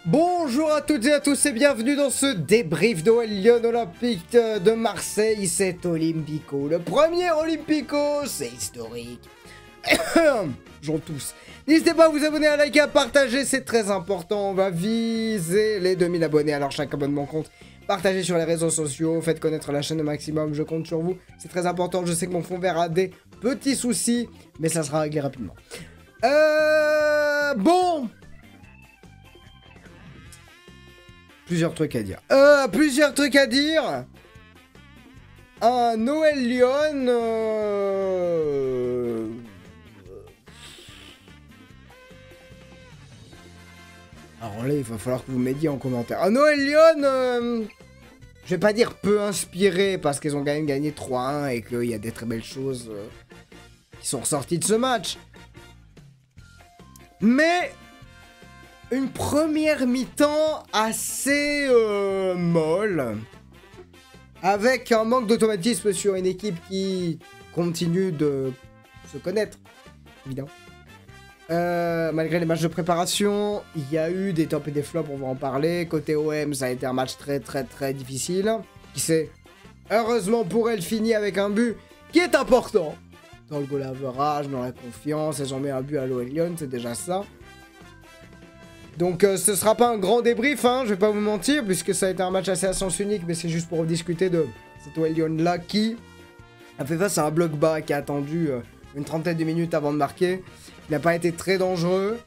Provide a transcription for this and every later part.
Bonjour à toutes et à tous et bienvenue dans ce débrief de Lyon Olympique de Marseille. C'est Olympico, le premier Olympico, c'est historique. J'en tousse. N'hésitez pas à vous abonner, à liker, à partager, c'est très important. On va viser les 2000 abonnés, alors chaque abonnement compte. Partagez sur les réseaux sociaux, faites connaître la chaîne au maximum, je compte sur vous. C'est très important, je sais que mon fond vert a des petits soucis, mais ça sera réglé rapidement. Bon... Plusieurs trucs à dire. Un Noël Lyon. Alors là, il va falloir que vous m'aidiez en commentaire. Un Noël Lyon. Je vais pas dire peu inspiré parce qu'ils ont quand même gagné 3-1 et qu'il y a des très belles choses qui sont ressorties de ce match. Mais une première mi-temps assez molle, avec un manque d'automatisme sur une équipe qui continue de se connaître, évidemment. Malgré les matchs de préparation, il y a eu des tops et des flops, on va en parler. Côté OM, ça a été un match très difficile, qui s'est, heureusement pour elle, fini avec un but qui est important. Dans le goal average, dans la confiance, elles ont mis un but à l'OL Lyon, c'est déjà ça. Donc ce sera pas un grand débrief, hein, je vais pas vous mentir, puisque ça a été un match assez à sens unique, mais c'est juste pour discuter de cet OL Lyon là qui a fait face à un bloc bas qui a attendu une trentaine de minutes avant de marquer. Il n'a pas été très dangereux,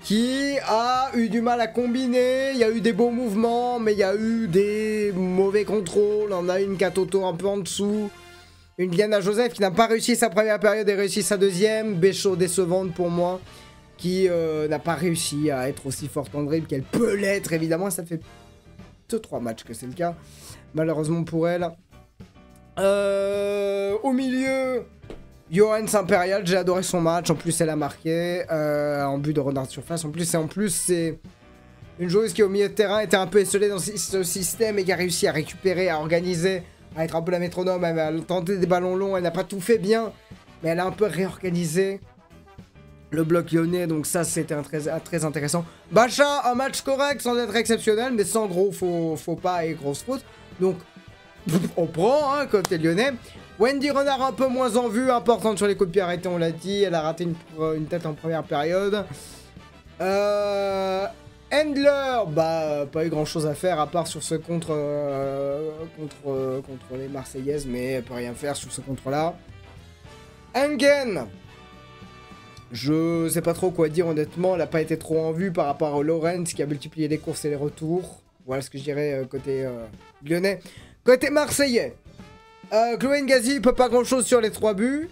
qui a eu du mal à combiner, il y a eu des beaux mouvements, mais il y a eu des mauvais contrôles, on a une Katoto un peu en dessous, une Diana Joseph qui n'a pas réussi sa première période et réussi sa deuxième, Béchaud décevante pour moi, qui n'a pas réussi à être aussi forte en dribble qu'elle peut l'être, évidemment. Ça fait 2-3 matchs que c'est le cas, malheureusement pour elle. Au milieu, Johan Saint-Impérial, j'ai adoré son match. En plus, elle a marqué en but de renard de surface. En plus, c'est une joueuse qui, au milieu de terrain, était un peu esselée dans ce système et qui a réussi à récupérer, à organiser, à être un peu la métronome. Elle a tenté des ballons longs, elle n'a pas tout fait bien, mais elle a un peu réorganisé le bloc lyonnais, donc ça c'était très intéressant. Bacha, un match correct sans être exceptionnel, mais sans gros faux pas et grosses fautes. Donc on prend, hein, côté lyonnais. Wendy Renard un peu moins en vue, importante sur les coups de pied arrêtés, on l'a dit. Elle a raté une tête en première période. Handler, bah pas eu grand chose à faire à part sur ce contre les Marseillaises, mais elle peut rien faire sur ce contre là. Engen, je sais pas trop quoi dire honnêtement, elle n'a pas été trop en vue par rapport à Lorenz qui a multiplié les courses et les retours. Voilà ce que je dirais côté lyonnais. Côté marseillais, Chloé Ngazi peut pas grand chose sur les 3 buts.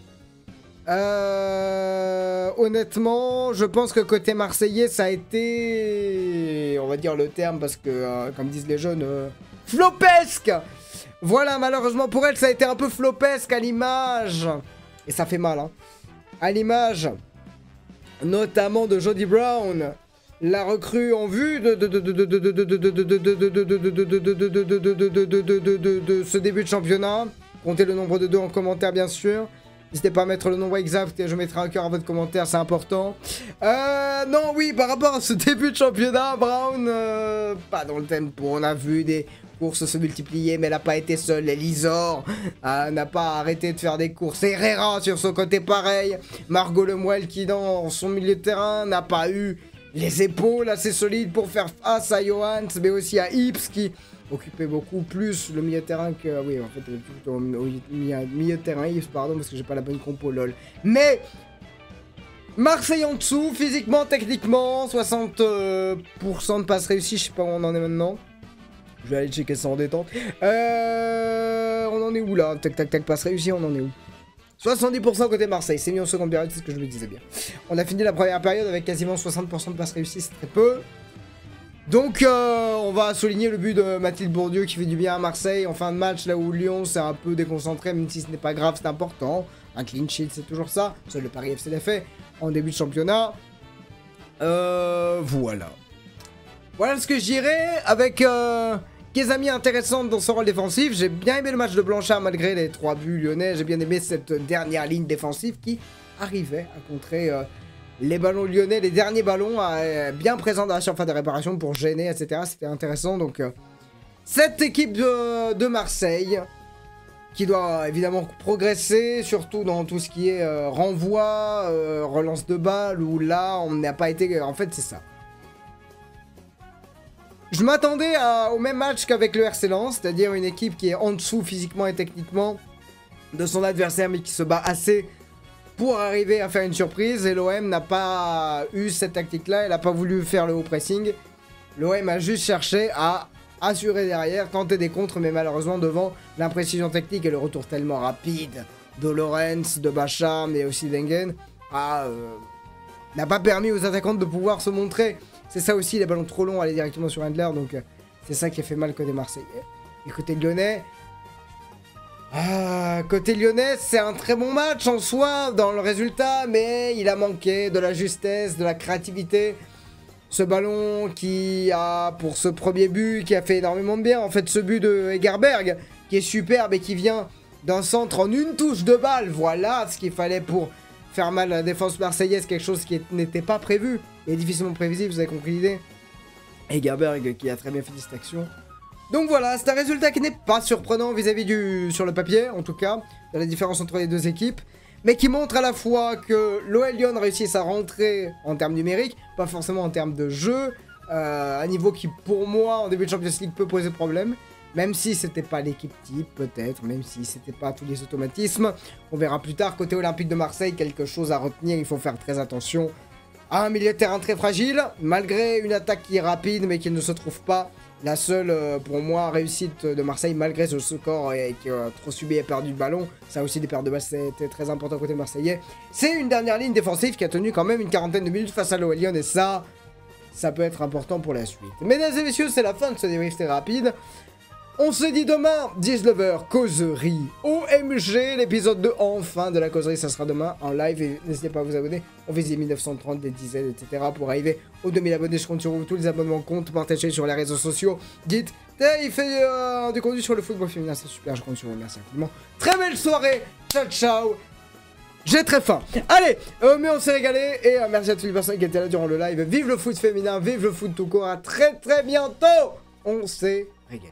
Honnêtement, je pense que côté marseillais ça a été, on va dire le terme parce que comme disent les jeunes, flopesque. Voilà, malheureusement pour elle ça a été un peu flopesque à l'image, et ça fait mal, hein, à l'image notamment de Jody Brown, la recrue en vue de ce début de championnat. Comptez le nombre de 2 en commentaire bien sûr. N'hésitez pas à mettre le nombre exact et je mettrai un cœur à votre commentaire, c'est important. Non, oui, par rapport à ce début de championnat, Brown, pas dans le tempo. On a vu des courses se multiplier, mais elle n'a pas été seule. Elisor n'a pas arrêté de faire des courses. Herrera sur son côté pareil. Margot Lemoelle qui dans son milieu de terrain n'a pas eu les épaules assez solides pour faire face à Johans, mais aussi à Ips qui occupait beaucoup plus le milieu de terrain que... Oui, en fait, plutôt milieu de terrain Ips, pardon, parce que j'ai pas la bonne compo, lol. Mais Marseille en dessous, physiquement, techniquement, 60% de passes réussies, je sais pas où on en est maintenant. Je vais aller checker ça en détente. On en est où là? Tac tac tac, passe réussie, on en est où? 70% côté Marseille, c'est mis en seconde période, c'est ce que je me disais bien. On a fini la première période avec quasiment 60% de passes réussies, c'est très peu. Donc on va souligner le but de Mathilde Bourdieu qui fait du bien à Marseille en fin de match, là où Lyon s'est un peu déconcentré, même si ce n'est pas grave, c'est important. Un clean sheet, c'est toujours ça, seul le Paris FC l'a fait en début de championnat. Voilà. Voilà ce que je dirais avec Kézami intéressante dans son rôle défensif. J'ai bien aimé le match de Blanchard malgré les 3 buts lyonnais. J'ai bien aimé cette dernière ligne défensive qui arrivait à contrer les ballons lyonnais, les derniers ballons, bien présents dans la surface de réparation pour gêner, etc. C'était intéressant. Donc, cette équipe de Marseille, qui doit évidemment progresser, surtout dans tout ce qui est renvoi, relance de balle, où là, on n'a pas été... En fait, c'est ça. Je m'attendais au même match qu'avec le RC Lens, c'est-à-dire une équipe qui est en dessous physiquement et techniquement de son adversaire, mais qui se bat assez pour arriver à faire une surprise. Et l'OM n'a pas eu cette tactique-là, elle n'a pas voulu faire le haut pressing. L'OM a juste cherché à assurer derrière, tenter des contres, mais malheureusement devant l'imprécision technique et le retour tellement rapide de Lorenz, de Bachar, mais aussi d'Engen, n'a pas permis aux attaquants de pouvoir se montrer. C'est ça aussi, les ballons trop longs allaient directement sur Handler, donc c'est ça qui a fait mal côté Marseillais. Et côté lyonnais, c'est un très bon match en soi dans le résultat, mais il a manqué de la justesse, de la créativité. Ce ballon qui a, pour ce premier but, qui a fait énormément de bien, en fait ce but de Egerberg, qui est superbe et qui vient d'un centre en une touche de balle, voilà ce qu'il fallait pour faire mal à la défense marseillaise, quelque chose qui n'était pas prévu et difficilement prévisible, vous avez compris l'idée. Egerberg qui a très bien fait cette action. Donc voilà, c'est un résultat qui n'est pas surprenant vis-à-vis sur le papier, en tout cas, de la différence entre les deux équipes, mais qui montre à la fois que l'OL Lyon réussisse à rentrer en termes numériques, pas forcément en termes de jeu, un niveau qui pour moi en début de Champions League peut poser problème, même si c'était pas l'équipe type peut-être, même si c'était pas tous les automatismes. On verra plus tard, côté Olympique de Marseille, quelque chose à retenir, il faut faire très attention à un milieu de terrain très fragile, malgré une attaque qui est rapide mais qui ne se trouve pas. La seule, pour moi, réussite de Marseille, malgré ce score et qui a trop subi et perdu le ballon, ça aussi des pertes de balles, c'était très important côté marseillais. C'est une dernière ligne défensive qui a tenu quand même une quarantaine de minutes face à l'OL Lyon et ça peut être important pour la suite. Mesdames et messieurs, c'est la fin de ce débrief très rapide. On se dit demain, 19h, causerie OMG, l'épisode 2 enfin de la causerie, ça sera demain en live et n'hésitez pas à vous abonner. On vise les 1930, des dizaines, etc. pour arriver aux 2000 abonnés, je compte sur vous, tous les abonnements comptent, partagez sur les réseaux sociaux, dites, il fait du contenu sur le football féminin, c'est super, je compte sur vous, merci infiniment. Très belle soirée, ciao ciao, j'ai très faim. Allez, mais on s'est régalé et merci à toutes les personnes qui étaient là durant le live, vive le foot féminin, vive le foot tout court, à très bientôt, on s'est régalé.